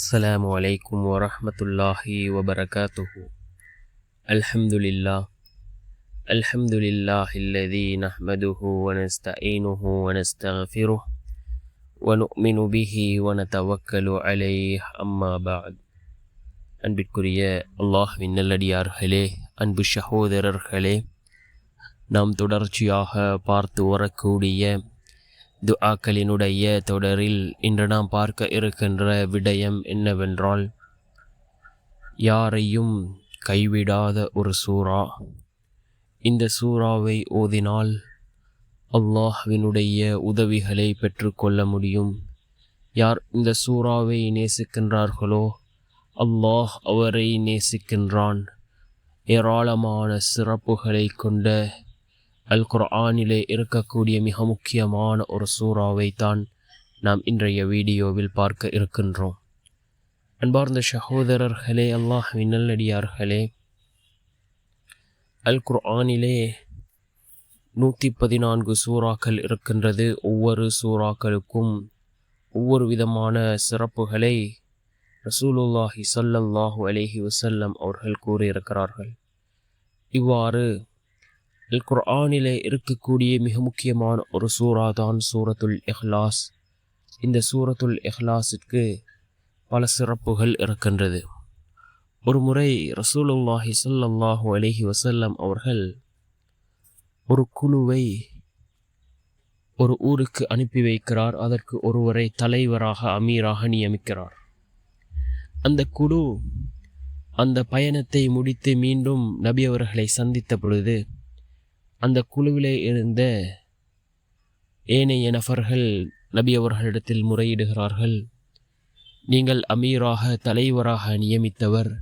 السلام عليكم ورحمة الله وبركاته. الحمد لله الحمد لله الذي نحمده ونستعينه ونستغفره ونؤمن به ونتوكل عليه. أما بعد. அன்பிற்குரிய அல்லாஹ்வின் நல்லடியார்களே, அன்பு சகோதரர்களே, நாம் தொடர்ச்சியாக பார்த்து வரக்கூடிய துஆக்களினுடைய தொடரில் இன்று நாம் பார்க்க இருக்கின்ற விடயம் என்னவென்றால், யாரையும் கைவிடாத ஒரு சூரா. இந்த சூறாவை ஓதினால் அல்லாஹ்வினுடைய உதவிகளை பெற்றுக்கொள்ள முடியும். யார் இந்த சூறாவை நேசிக்கின்றார்களோ அல்லாஹ் அவரை நேசிக்கின்றான். ஏராளமான சிறப்புகளை கொண்ட அல் குர்ஆனிலே இருக்கக்கூடிய மிக முக்கியமான ஒரு சூறாவை தான் நாம் இன்றைய வீடியோவில் பார்க்க இருக்கின்றோம். அன்பார்ந்த சகோதரர்களே, அல்லாஹ்வின் நல்லடியார்களே, அல் குர்ஆனிலே 114 சூறாக்கள் இருக்கின்றது. ஒவ்வொரு சூறாக்களுக்கும் ஒவ்வொரு விதமான சிறப்புகளை ரசூலுல்லாஹி ஸல்லல்லாஹு அலைஹி வஸல்லம் அவர்கள் கூறியிருக்கிறார்கள். இவ்வாறு அல் குர்ஆனிலே இருக்கக்கூடிய மிக முக்கியமான ஒரு சூறா தான் சூரத்துல் இஹ்லாஸ். இந்த சூரத்துல் இஹ்லாஸிற்கு பல சிறப்புகள் இருக்கின்றது. ஒரு முறை ரசூலுல்லாஹி ஸல்லல்லாஹு அலைஹி வஸல்லம் அவர்கள் ஒரு குழுவை ஒரு ஊருக்கு அனுப்பி வைக்கிறார். அதற்கு ஒருவரை தலைவராக, அமீராக நியமிக்கிறார். அந்த குழு அந்த பயணத்தை முடித்து மீண்டும் நபி அவர்களை சந்தித்த பொழுது அந்த குழுவிலே இருந்த ஏனைய நபர்கள் நபி அவர்களிடத்தில் முறையிடுகிறார்கள். நீங்கள் அமீராக, தலைவராக நியமித்தவர்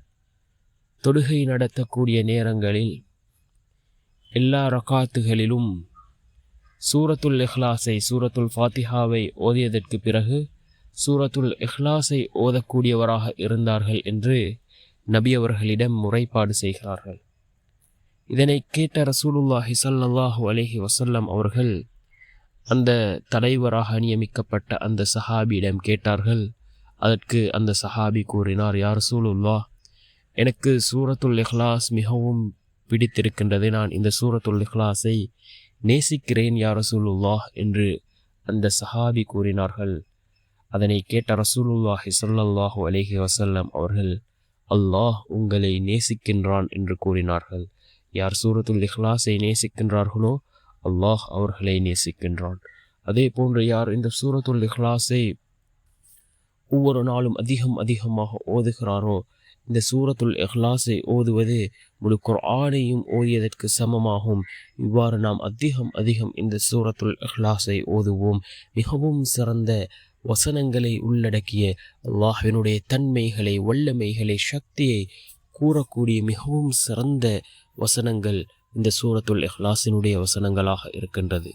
தொழுகை நடத்தக்கூடிய நேரங்களில் எல்லா ரகாத்துகளிலும் சூரத்துல் இஹ்லாஸை, சூரத்துல் ஃபாத்திஹாவை ஓதியதற்கு பிறகு சூரத்துல் இஹ்லாஸை ஓதக்கூடியவராக இருந்தார்கள் என்று நபி அவர்களிடம் முறைப்பாடு செய்கிறார்கள். இதனை கேட்ட ரசூலுல்லாஹி ஸல்லல்லாஹு அலைஹி வஸல்லம் அவர்கள் அந்த தலைவராக நியமிக்கப்பட்ட அந்த சஹாபியிடம் கேட்டார்கள். அதற்கு அந்த சஹாபி கூறினார், யா ரசூலுல்லாஹ், எனக்கு சூரத்துல் இஹ்லாஸ் மிகவும் பிடித்திருக்கின்றது. நான் இந்த சூரத்துல் இஹ்லாஸை நேசிக்கிறேன் யா ரசூலுல்லாஹ் என்று அந்த சஹாபி கூறினார்கள். அதனை கேட்ட ரசூலுல்லாஹி ஸல்லல்லாஹு அலைஹி வஸல்லம் அவர்கள், அல்லாஹ் உங்களை நேசிக்கின்றான் என்று கூறினார்கள். யார் சூரத்துல் இஹ்லாஸை நேசிக்கின்றார்களோ அல்லாஹ் அவர்களை நேசிக்கின்றான். அதே போன்று யார் இந்த சூரத்துல் இஹ்லாஸை ஒவ்வொரு நாளும் அதிகமாக ஓதுகிறாரோ, இந்த சூரத்துல் இஹ்லாஸை ஓதுவது முழு குர்ஆனையும் ஓதியதற்கு சமமாகும். இவ்வாறு நாம் அதிகம் இந்த சூரத்துல் இஹ்லாஸை ஓதுவோம். மிகவும் சிறந்த வசனங்களை உள்ளடக்கிய, அல்லாஹ்வினுடைய தன்மைகளை, வல்லமைகளை, சக்தியை கூறக்கூடிய மிகவும் சிறந்த வசனங்கள் இந்த சூரத்துல் இஹ்லாஸினுடைய வசனங்களாக இருக்கின்றது.